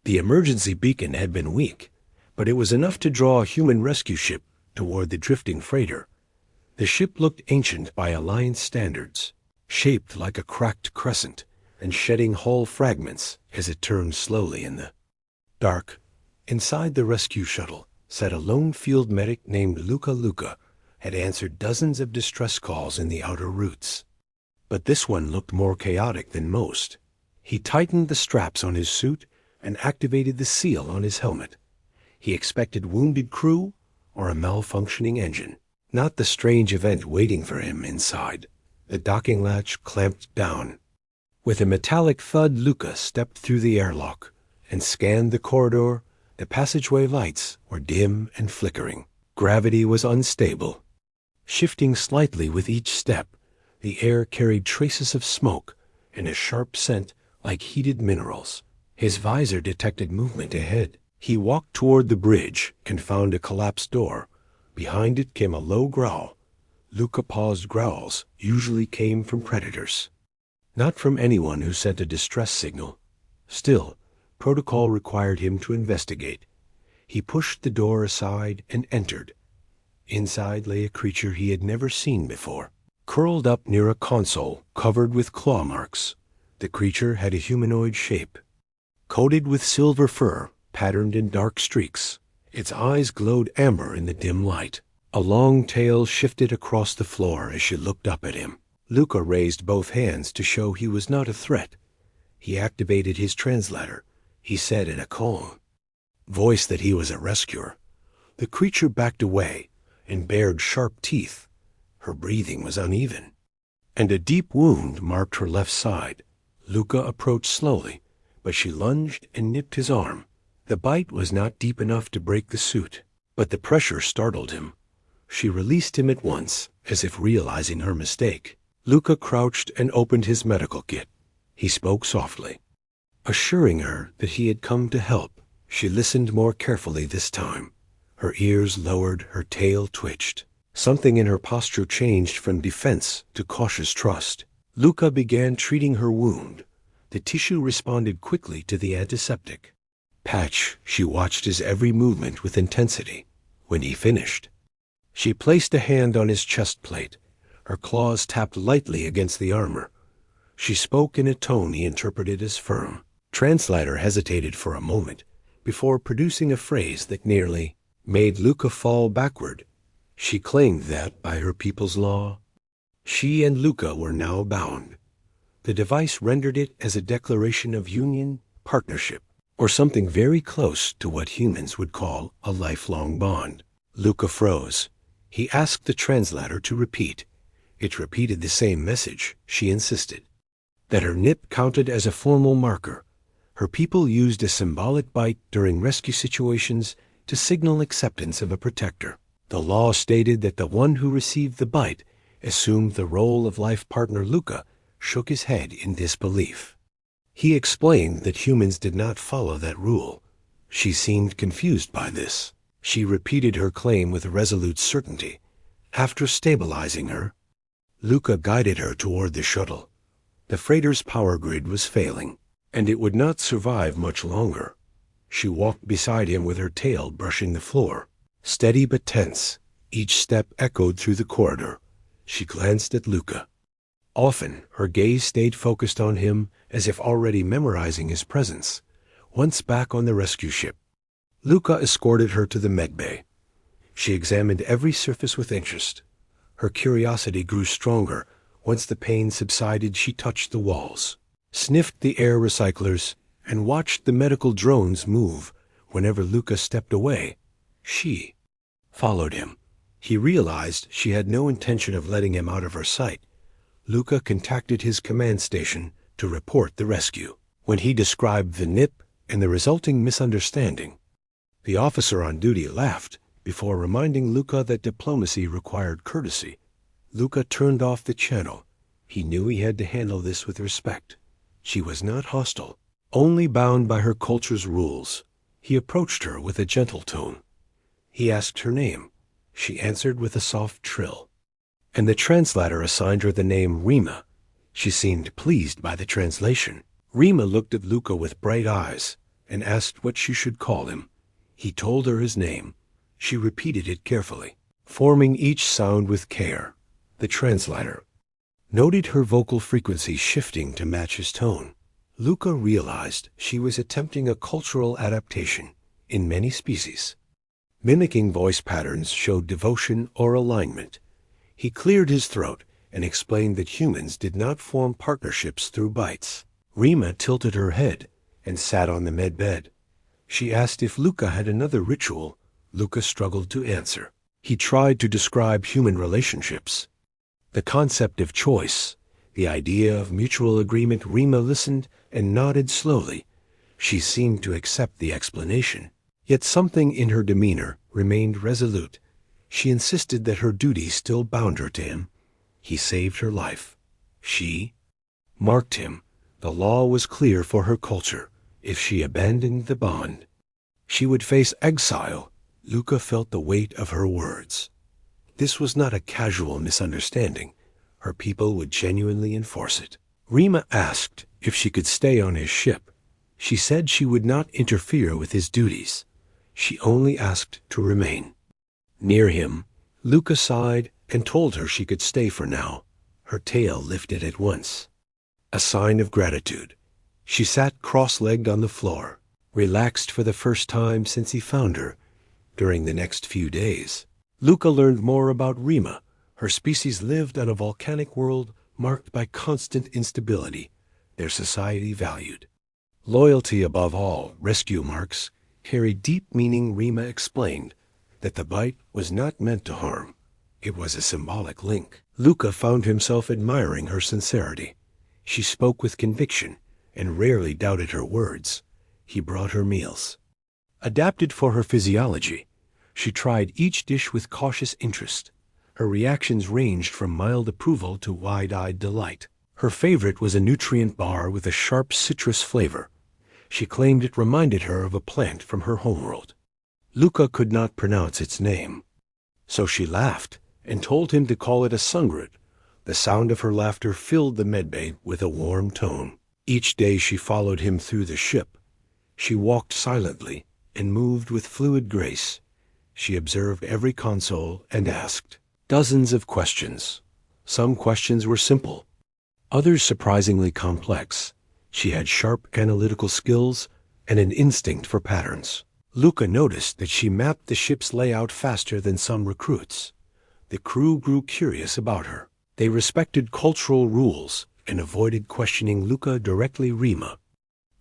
The emergency beacon had been weak, but it was enough to draw a human rescue ship toward the drifting freighter. The ship looked ancient by Alliance standards, shaped like a cracked crescent and shedding hull fragments as it turned slowly in the dark. Inside the rescue shuttle sat a lone field medic named Luca had answered dozens of distress calls in the outer routes. But this one looked more chaotic than most. He tightened the straps on his suit and activated the seal on his helmet. He expected wounded crew or a malfunctioning engine, not the strange event waiting for him inside. The docking latch clamped down. With a metallic thud, Luca stepped through the airlock and scanned the corridor. The passageway lights were dim and flickering. Gravity was unstable. Shifting slightly with each step, the air carried traces of smoke and a sharp scent like heated minerals. His visor detected movement ahead. He walked toward the bridge and found a collapsed door. Behind it came a low growl. Luca paused. Growls usually came from predators, not from anyone who sent a distress signal. Still, protocol required him to investigate. He pushed the door aside and entered. Inside lay a creature he had never seen before, curled up near a console covered with claw marks. The creature had a humanoid shape, coated with silver fur patterned in dark streaks. Its eyes glowed amber in the dim light. A long tail shifted across the floor as she looked up at him. Luca raised both hands to show he was not a threat. He activated his translator. He said in a calm voice that he was a rescuer. The creature backed away and bared sharp teeth. Her breathing was uneven, and a deep wound marked her left side. Luca approached slowly, but she lunged and nipped his arm. The bite was not deep enough to break the suit, but the pressure startled him. She released him at once, as if realizing her mistake. Luca crouched and opened his medical kit. He spoke softly, assuring her that he had come to help. She listened more carefully this time. Her ears lowered, her tail twitched. Something in her posture changed from defense to cautious trust. Luca began treating her wound. The tissue responded quickly to the antiseptic. Patch, she watched his every movement with intensity. When he finished, she placed a hand on his chest plate. Her claws tapped lightly against the armor. She spoke in a tone he interpreted as firm. Translator hesitated for a moment before producing a phrase that nearly made Luca fall backward. She claimed that, by her people's law, she and Luca were now bound. The device rendered it as a declaration of union, partnership, or something very close to what humans would call a lifelong bond. Luca froze. He asked the translator to repeat. It repeated the same message. She insisted that her nip counted as a formal marker. Her people used a symbolic bite during rescue situations to signal acceptance of a protector. The law stated that the one who received the bite assumed the role of life partner. Luca shook his head in disbelief. He explained that humans did not follow that rule. She seemed confused by this. She repeated her claim with resolute certainty. After stabilizing her, Luca guided her toward the shuttle. The freighter's power grid was failing, and it would not survive much longer. She walked beside him with her tail brushing the floor, steady but tense. Each step echoed through the corridor. She glanced at Luca. Often, her gaze stayed focused on him, as if already memorizing his presence. Once back on the rescue ship, Luca escorted her to the medbay. She examined every surface with interest. Her curiosity grew stronger. Once the pain subsided, she touched the walls, sniffed the air recyclers, and watched the medical drones move. Whenever Luca stepped away, she followed him. He realized she had no intention of letting him out of her sight. Luca contacted his command station to report the rescue. When he described the nip and the resulting misunderstanding, the officer on duty laughed before reminding Luca that diplomacy required courtesy. Luca turned off the channel. He knew he had to handle this with respect. She was not hostile, only bound by her culture's rules. He approached her with a gentle tone. He asked her name. She answered with a soft trill, and the translator assigned her the name Rima. She seemed pleased by the translation. Rima looked at Luca with bright eyes. and asked what she should call him. He told her his name. She repeated it carefully, forming each sound with care. The translator noted her vocal frequency shifting to match his tone. Luca realized she was attempting a cultural adaptation in many species. Mimicking voice patterns showed devotion or alignment. He cleared his throat and explained that humans did not form partnerships through bites. Rima tilted her head and sat on the med bed. She asked if Luca had another ritual. Luca struggled to answer. He tried to describe human relationships. The concept of choice, the idea of mutual agreement. Rima listened and nodded slowly. She seemed to accept the explanation. Yet something in her demeanor remained resolute. She insisted that her duty still bound her to him. He saved her life. She marked him. The law was clear for her culture. If she abandoned the bond, she would face exile. Luca felt the weight of her words. This was not a casual misunderstanding. Her people would genuinely enforce it. Rima asked if she could stay on his ship. She said she would not interfere with his duties. She only asked to remain near him. Luca sighed and told her she could stay for now. Her tail lifted at once, a sign of gratitude. She sat cross-legged on the floor, relaxed for the first time since he found her. During the next few days, Luca learned more about Rima. Her species lived on a volcanic world marked by constant instability. Their society valued loyalty above all. Rescue marks carried deep meaning. Rima explained that the bite was not meant to harm. It was a symbolic link. Luca found himself admiring her sincerity. She spoke with conviction and rarely doubted her words. He brought her meals, adapted for her physiology. She tried each dish with cautious interest. Her reactions ranged from mild approval to wide-eyed delight. Her favorite was a nutrient bar with a sharp citrus flavor. She claimed it reminded her of a plant from her homeworld. Luca could not pronounce its name, so she laughed and told him to call it a sungrit. The sound of her laughter filled the medbay with a warm tone. Each day she followed him through the ship. She walked silently and moved with fluid grace. She observed every console and asked dozens of questions. Some questions were simple, others surprisingly complex. She had sharp analytical skills and an instinct for patterns. Luca noticed that she mapped the ship's layout faster than some recruits. The crew grew curious about her. They respected cultural rules and avoided questioning Luca directly. Rima,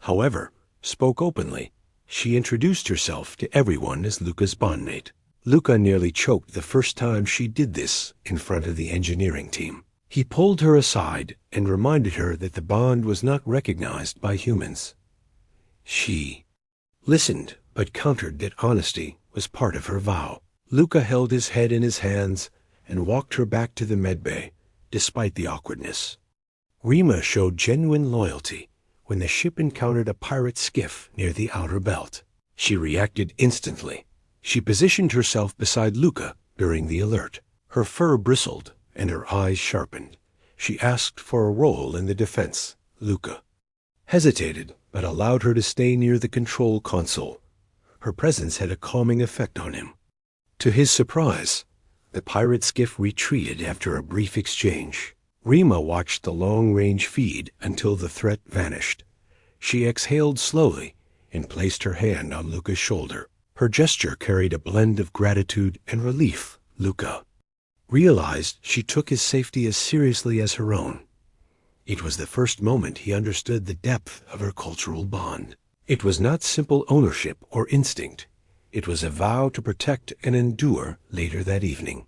however, spoke openly. She introduced herself to everyone as Luca's bondmate. Luca nearly choked the first time she did this in front of the engineering team. He pulled her aside and reminded her that the bond was not recognized by humans. She listened, but countered that honesty was part of her vow. Luca held his head in his hands and walked her back to the medbay, despite the awkwardness. Rima showed genuine loyalty. When the ship encountered a pirate skiff near the outer belt, she reacted instantly. She positioned herself beside Luca during the alert. Her fur bristled and her eyes sharpened. She asked for a role in the defense. Luca hesitated, but allowed her to stay near the control console. Her presence had a calming effect on him. To his surprise, the pirate skiff retreated after a brief exchange. Rima watched the long-range feed until the threat vanished. She exhaled slowly and placed her hand on Luca's shoulder. Her gesture carried a blend of gratitude and relief. Luca realized she took his safety as seriously as her own. It was the first moment he understood the depth of her cultural bond. It was not simple ownership or instinct. It was a vow to protect and endure. Later that evening,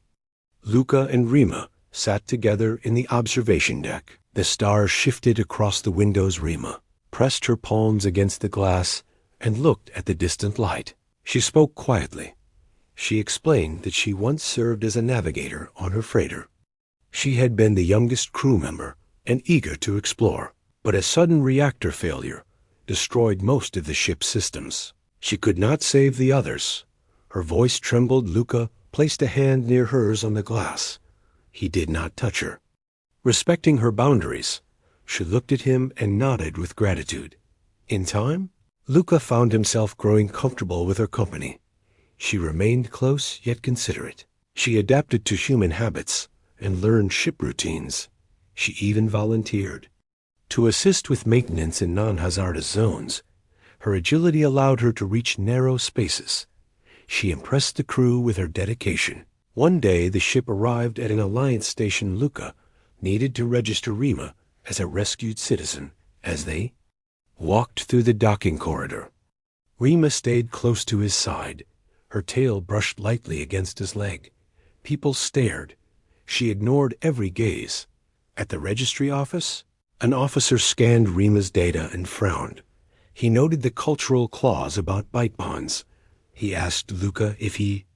Luca and Rima sat together in the observation deck. The stars shifted across the windows. Rima pressed her palms against the glass and looked at the distant light. She spoke quietly. She explained that she once served as a navigator on her freighter. She had been the youngest crew member and eager to explore, but a sudden reactor failure destroyed most of the ship's systems. She could not save the others. Her voice trembled. Luca placed a hand near hers on the glass. He did not touch her. Respecting her boundaries, she looked at him and nodded with gratitude. In time, Luca found himself growing comfortable with her company. She remained close yet considerate. She adapted to human habits and learned ship routines. She even volunteered to assist with maintenance in non-hazardous zones. Her agility allowed her to reach narrow spaces. She impressed the crew with her dedication. One day the ship arrived at an Alliance station. Luca needed to register Rima as a rescued citizen. As they walked through the docking corridor, Rima stayed close to his side. Her tail brushed lightly against his leg. People stared. She ignored every gaze. At the registry office, an officer scanned Rima's data and frowned. He noted the cultural clause about bite bonds. He asked Luca if he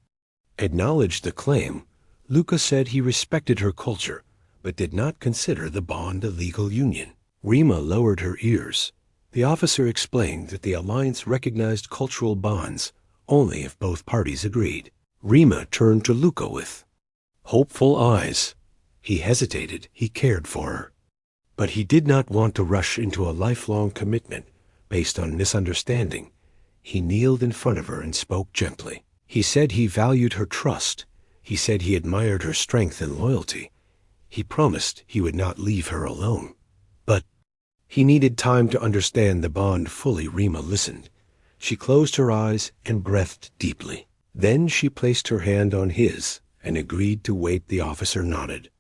acknowledged the claim. Luca said he respected her culture, but did not consider the bond a legal union. Rima lowered her ears. The officer explained that the Alliance recognized cultural bonds only if both parties agreed. Rima turned to Luca with hopeful eyes. He hesitated. He cared for her, but he did not want to rush into a lifelong commitment based on misunderstanding. He kneeled in front of her and spoke gently. He said he valued her trust. He said he admired her strength and loyalty. He promised he would not leave her alone. But he needed time to understand the bond fully. Rima listened. She closed her eyes and breathed deeply. Then she placed her hand on his and agreed to wait. The officer nodded.